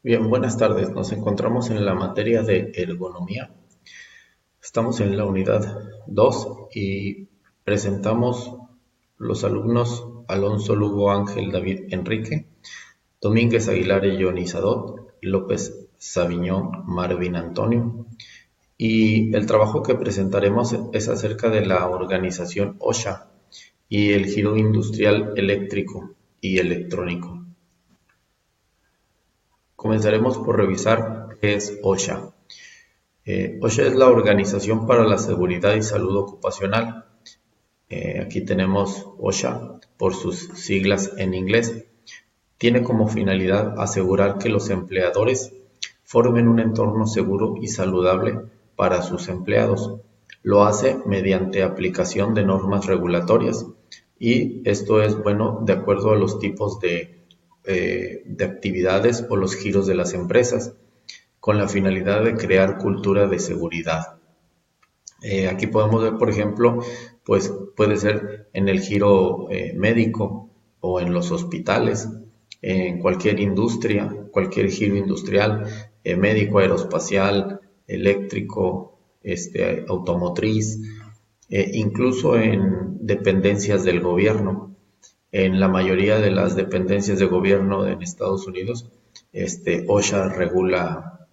Bien, buenas tardes. Nos encontramos en la materia de ergonomía. Estamos en la unidad 2 y presentamos los alumnos Alonso Lugo Ángel David Enrique, Domínguez Aguilar Ionizadot, López Sabiñón Marvin Antonio. Y el trabajo que presentaremos es acerca de la organización OSHA y el giro industrial eléctrico y electrónico. Comenzaremos por revisar qué es OSHA. OSHA es la Organización para la Seguridad y Salud Ocupacional. Aquí tenemos OSHA por sus siglas en inglés. Tiene como finalidad asegurar que los empleadores formen un entorno seguro y saludable para sus empleados. Lo hace mediante aplicación de normas regulatorias y esto es bueno de acuerdo a los tipos de actividades o los giros de las empresas con la finalidad de crear cultura de seguridad. Aquí podemos ver, por ejemplo, pues puede ser en el giro médico o en los hospitales, en cualquier industria, cualquier giro industrial, médico, aeroespacial, eléctrico, automotriz, incluso en dependencias del gobierno. En la mayoría de las dependencias de gobierno en Estados Unidos, OSHA regula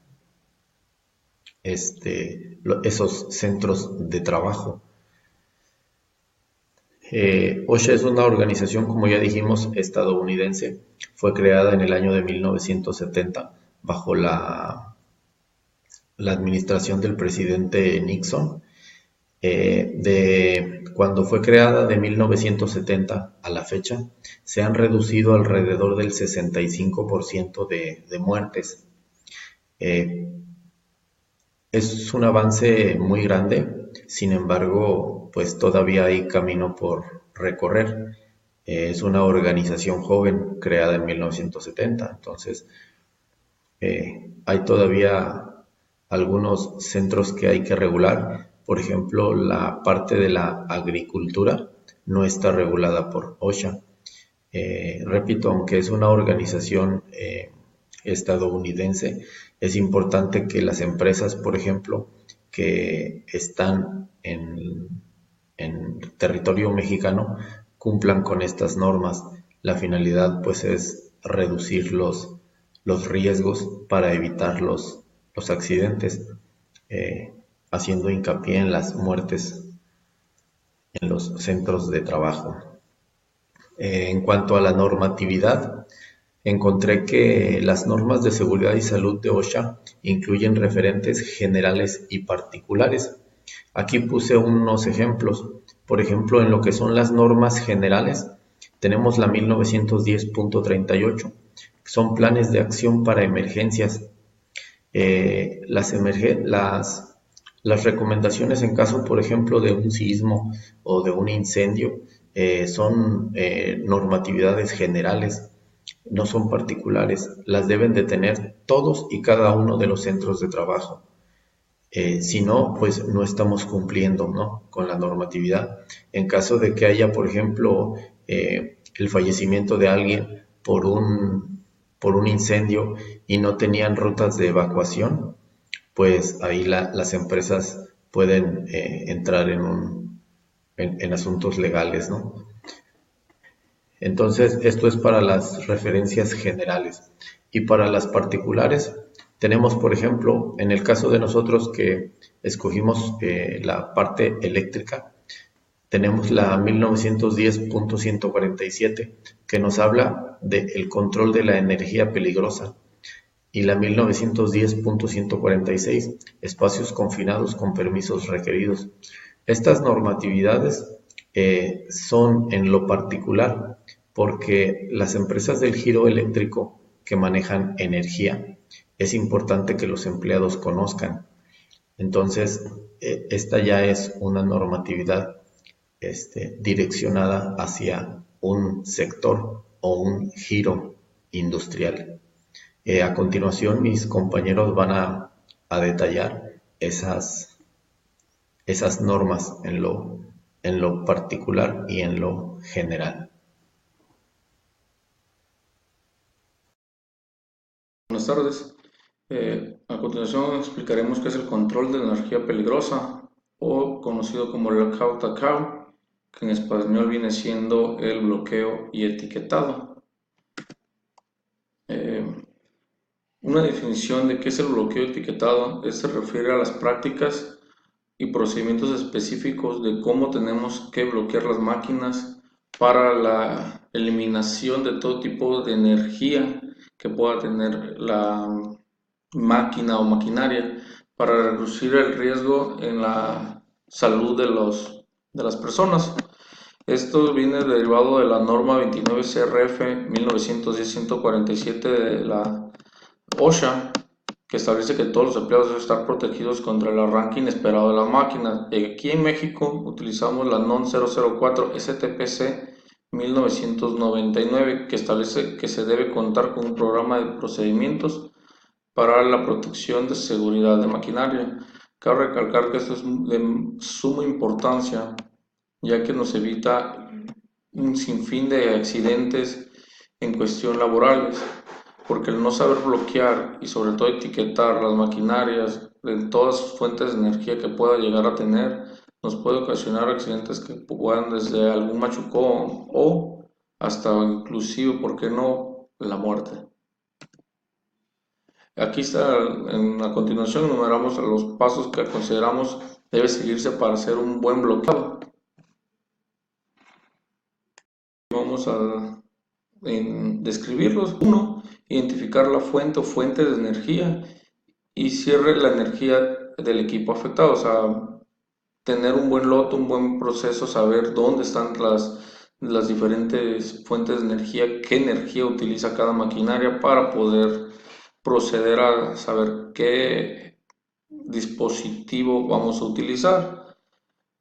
esos centros de trabajo. OSHA es una organización, como ya dijimos, estadounidense. Fue creada en el año de 1970 bajo la administración del presidente Nixon. De cuando fue creada de 1970 a la fecha, se han reducido alrededor del 65% de muertes. Eh, Es un avance muy grande, sin embargo, pues todavía hay camino por recorrer. Es una organización joven creada en 1970, entonces hay todavía algunos centros que hay que regular. Por ejemplo, la parte de la agricultura no está regulada por OSHA. Repito, aunque es una organización estadounidense, es importante que las empresas, por ejemplo, que están en territorio mexicano, cumplan con estas normas. La finalidad, pues, es reducir los riesgos para evitar los accidentes, eh, haciendo hincapié en las muertes en los centros de trabajo. En cuanto a la normatividad, encontré que las normas de seguridad y salud de OSHA incluyen referentes generales y particulares. Aquí puse unos ejemplos. Por ejemplo, en lo que son las normas generales, tenemos la 1910.38, que son planes de acción para emergencias. Las recomendaciones en caso, por ejemplo, de un sismo o de un incendio son normatividades generales, no son particulares. Las deben de tener todos y cada uno de los centros de trabajo. Si no, pues no estamos cumpliendo, ¿no?, con la normatividad. En caso de que haya, por ejemplo, el fallecimiento de alguien por un incendio y no tenían rutas de evacuación, pues ahí las empresas pueden entrar en asuntos legales, ¿no? Entonces, esto es para las referencias generales. Y para las particulares, tenemos, por ejemplo, en el caso de nosotros que escogimos la parte eléctrica, tenemos la 1910.147, que nos habla del control de la energía peligrosa, y la 1910.146, espacios confinados con permisos requeridos. Estas normatividades son en lo particular porque las empresas del giro eléctrico que manejan energía es importante que los empleados conozcan. Entonces, esta ya es una normatividad direccionada hacia un sector o un giro industrial. A continuación, mis compañeros van a detallar esas normas en lo particular y en lo general. buenas tardes. A continuación explicaremos qué es el control de energía peligrosa o conocido como lockout account, que en español viene siendo el bloqueo y etiquetado. Una definición de qué es el bloqueo etiquetado se refiere a las prácticas y procedimientos específicos de cómo tenemos que bloquear las máquinas para la eliminación de todo tipo de energía que pueda tener la máquina o maquinaria, para reducir el riesgo en la salud de las personas. Esto viene derivado de la norma 29 CRF 1910-147 de la OSHA, que establece que todos los empleados deben estar protegidos contra el arranque inesperado de la máquina. Aquí en México utilizamos la NON 004 STPC 1999, que establece que se debe contar con un programa de procedimientos para la protección de seguridad de maquinaria. Cabe recalcar que esto es de suma importancia, ya que nos evita un sinfín de accidentes en cuestión laborales, porque el no saber bloquear y sobre todo etiquetar las maquinarias en todas sus fuentes de energía que pueda llegar a tener, nos puede ocasionar accidentes que puedan desde algún machucón o hasta inclusive, ¿por qué no?, la muerte. Aquí está, a continuación enumeramos los pasos que consideramos debe seguirse para hacer un buen bloqueado. Vamos a describirlos. 1. Identificar la fuente o fuentes de energía y cierre la energía del equipo afectado. O sea, tener un buen lote, un buen proceso, saber dónde están las diferentes fuentes de energía, qué energía utiliza cada maquinaria para poder proceder a saber qué dispositivo vamos a utilizar.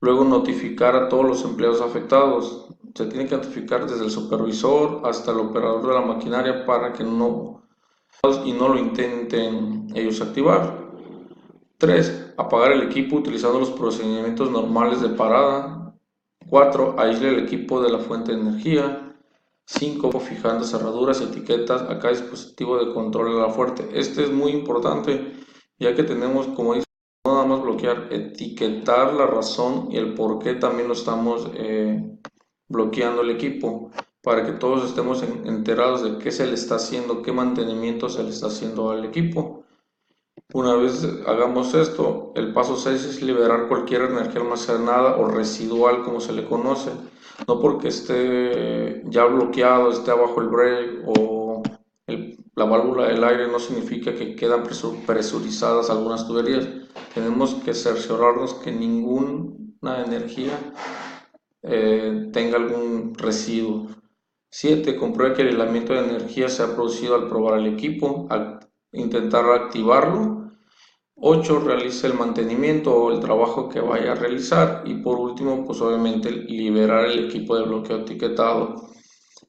Luego notificar a todos los empleados afectados. Se tiene que notificar desde el supervisor hasta el operador de la maquinaria para que no lo intenten ellos activar. 3. Apagar el equipo utilizando los procedimientos normales de parada. 4. Aísle el equipo de la fuente de energía. 5. Fijando cerraduras y etiquetas a cada dispositivo de control de la fuente. Este es muy importante, ya que tenemos, como dice, no nada más bloquear, etiquetar la razón y el por qué también lo estamos bloqueando el equipo, para que todos estemos enterados de qué se le está haciendo, qué mantenimiento se le está haciendo al equipo. Una vez hagamos esto, el paso 6 es liberar cualquier energía almacenada o residual, como se le conoce. No porque esté ya bloqueado, esté abajo el break o la válvula del aire, no significa que quedan presurizadas algunas tuberías. Tenemos que cerciorarnos que ninguna energía tenga algún residuo. 7. Compruebe que el aislamiento de energía se ha producido al probar el equipo, al intentar activarlo. 8. Realice el mantenimiento o el trabajo que vaya a realizar. Y por último, pues obviamente liberar el equipo de bloqueo etiquetado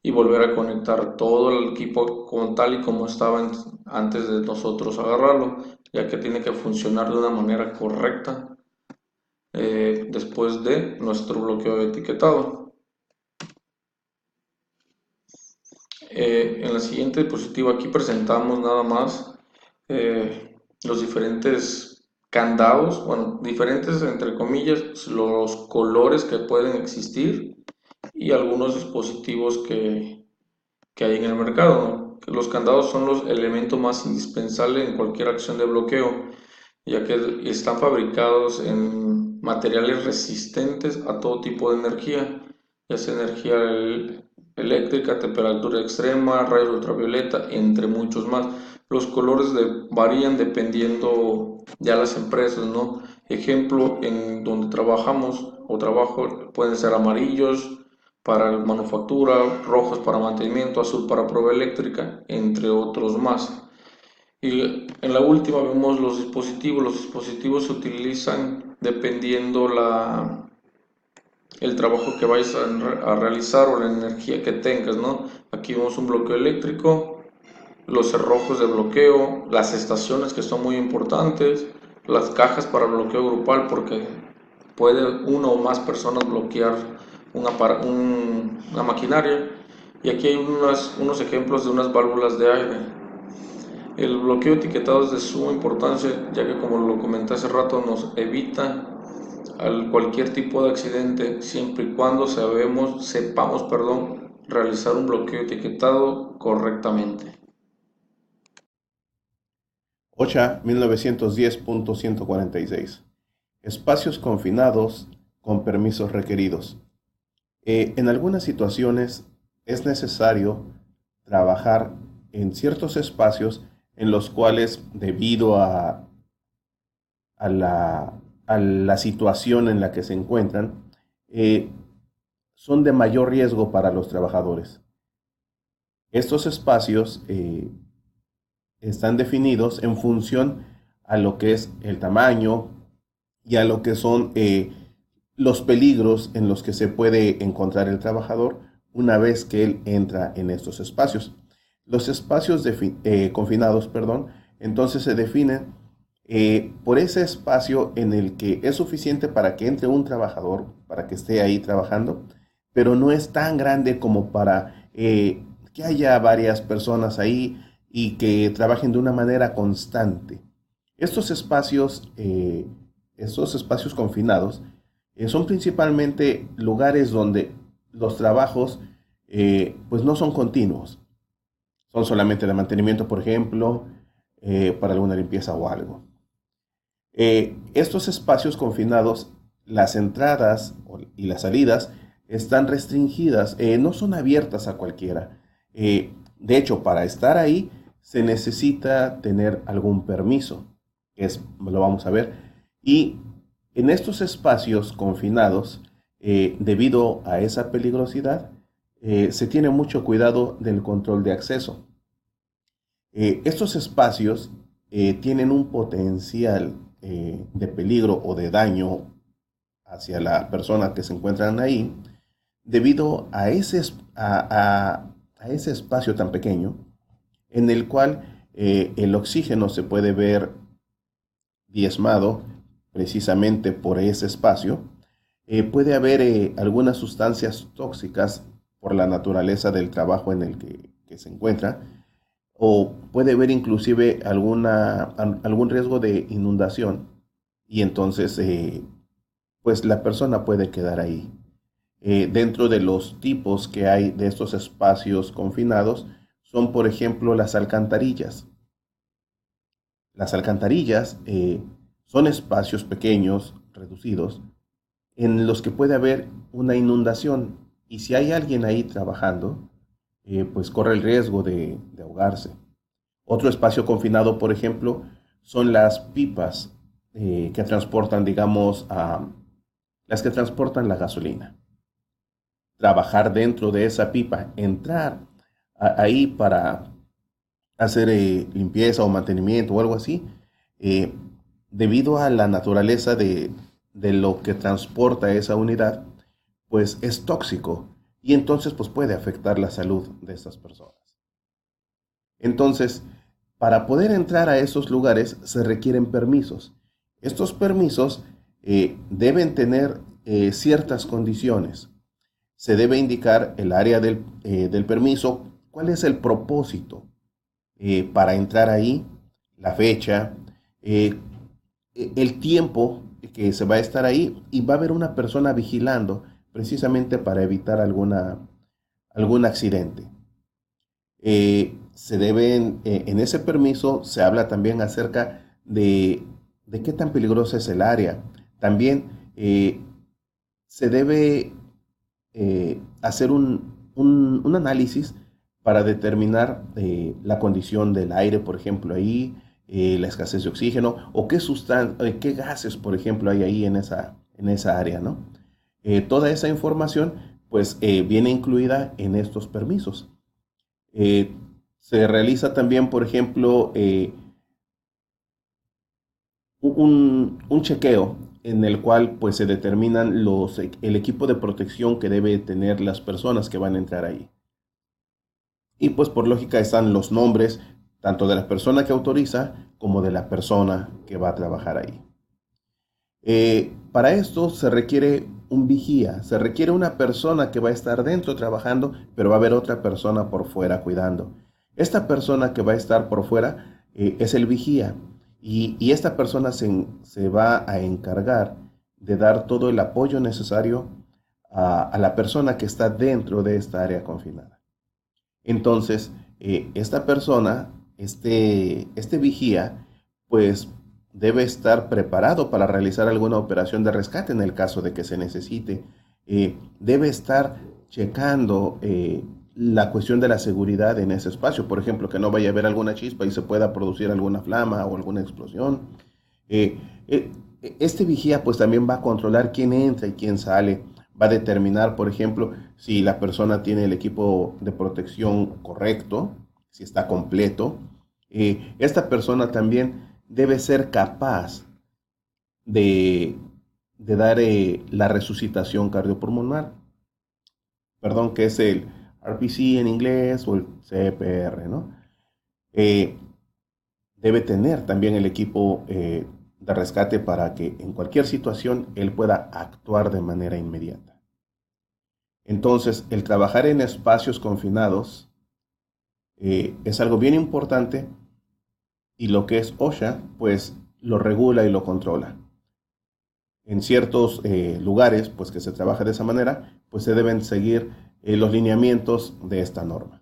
y volver a conectar todo el equipo con tal y como estaba antes de nosotros agarrarlo, ya que tiene que funcionar de una manera correcta después de nuestro bloqueo etiquetado. En la siguiente diapositiva aquí presentamos nada más los diferentes candados, bueno, diferentes entre comillas, los colores que pueden existir y algunos dispositivos que hay en el mercado, ¿no? Los candados son los elementos más indispensables en cualquier acción de bloqueo, ya que están fabricados en materiales resistentes a todo tipo de energía, ya sea energía eléctrica, temperatura extrema, rayos ultravioleta, entre muchos más. Los colores varían dependiendo ya las empresas, ¿no? Ejemplo, en donde trabajamos o trabajo pueden ser amarillos para manufactura, rojos para mantenimiento, azul para prueba eléctrica, entre otros más. Y en la última vemos los dispositivos. Los dispositivos se utilizan dependiendo el trabajo que vayas a realizar o la energía que tengas, ¿no? Aquí vemos un bloqueo eléctrico, los cerrojos de bloqueo, las estaciones que son muy importantes, las cajas para bloqueo grupal porque puede una o más personas bloquear una maquinaria. Y aquí hay unos ejemplos de unas válvulas de aire. El bloqueo etiquetado es de suma importancia, ya que como lo comenté hace rato, nos evita cualquier tipo de accidente siempre y cuando sepamos, realizar un bloqueo etiquetado correctamente. OSHA 1910.146. Espacios confinados con permisos requeridos. En algunas situaciones es necesario trabajar en ciertos espacios en los cuales, debido a la situación en la que se encuentran, son de mayor riesgo para los trabajadores. Estos espacios están definidos en función a lo que es el tamaño y a lo que son los peligros en los que se puede encontrar el trabajador una vez que él entra en estos espacios. Los espacios confinados, entonces se definen por ese espacio en el que es suficiente para que entre un trabajador, para que esté ahí trabajando, pero no es tan grande como para que haya varias personas ahí y que trabajen de una manera constante. Estos espacios confinados son principalmente lugares donde los trabajos pues no son continuos. Son solamente de mantenimiento, por ejemplo, para alguna limpieza o algo. Estos espacios confinados, las entradas y las salidas están restringidas, no son abiertas a cualquiera. De hecho, para estar ahí se necesita tener algún permiso, lo vamos a ver. Y en estos espacios confinados, debido a esa peligrosidad, se tiene mucho cuidado del control de acceso. Estos espacios tienen un potencial de peligro o de daño hacia la persona que se encuentran ahí, debido a ese espacio tan pequeño, en el cual el oxígeno se puede ver diezmado precisamente por ese espacio. Puede haber algunas sustancias tóxicas por la naturaleza del trabajo en el que se encuentra, o puede haber inclusive algún riesgo de inundación, y entonces pues la persona puede quedar ahí. Dentro de los tipos que hay de estos espacios confinados son, por ejemplo, las alcantarillas. Las alcantarillas son espacios pequeños, reducidos, en los que puede haber una inundación, y si hay alguien ahí trabajando, pues corre el riesgo de ahogarse. Otro espacio confinado, por ejemplo, son las pipas que transportan, digamos, las que transportan la gasolina. Trabajar dentro de esa pipa, entrar ahí para hacer limpieza o mantenimiento o algo así, debido a la naturaleza de lo que transporta esa unidad, pues es tóxico, y entonces pues puede afectar la salud de estas personas. Entonces, para poder entrar a esos lugares se requieren permisos. Estos permisos deben tener ciertas condiciones. Se debe indicar el área del permiso, cuál es el propósito para entrar ahí, la fecha, el tiempo que se va a estar ahí, y va a haber una persona vigilando precisamente para evitar algún accidente. Se deben, en ese permiso se habla también acerca de qué tan peligrosa es el área. También se debe hacer un análisis para determinar la condición del aire, por ejemplo, ahí, la escasez de oxígeno, o qué gases, por ejemplo, hay ahí en esa área, ¿no? Toda esa información, pues, viene incluida en estos permisos. Se realiza también, por ejemplo, un chequeo en el cual pues se determinan el equipo de protección que debe tener las personas que van a entrar ahí. Y pues por lógica están los nombres tanto de la persona que autoriza como de la persona que va a trabajar ahí. Para esto se requiere un vigía, se requiere una persona que va a estar dentro trabajando, pero va a haber otra persona por fuera cuidando. Esta persona que va a estar por fuera es el vigía. Y esta persona se va a encargar de dar todo el apoyo necesario a la persona que está dentro de esta área confinada. Entonces, esta persona, este vigía, pues debe estar preparado para realizar alguna operación de rescate en el caso de que se necesite. Debe estar checando la cuestión de la seguridad en ese espacio. Por ejemplo, que no vaya a haber alguna chispa y se pueda producir alguna flama o alguna explosión. Eh, eh, este vigía pues también va a controlar quién entra y quién sale. Va a determinar, por ejemplo, si la persona tiene el equipo de protección correcto, si está completo. Esta persona también debe ser capaz de, de dar la resucitación cardiopulmonar, perdón, que es el RPC en inglés o el CPR, ¿no? Eh, Debe tener también el equipo de rescate para que en cualquier situación él pueda actuar de manera inmediata. Entonces, el trabajar en espacios confinados es algo bien importante y lo que es OSHA, pues lo regula y lo controla. En ciertos lugares, pues que se trabaja de esa manera, pues se deben seguir los lineamientos de esta norma.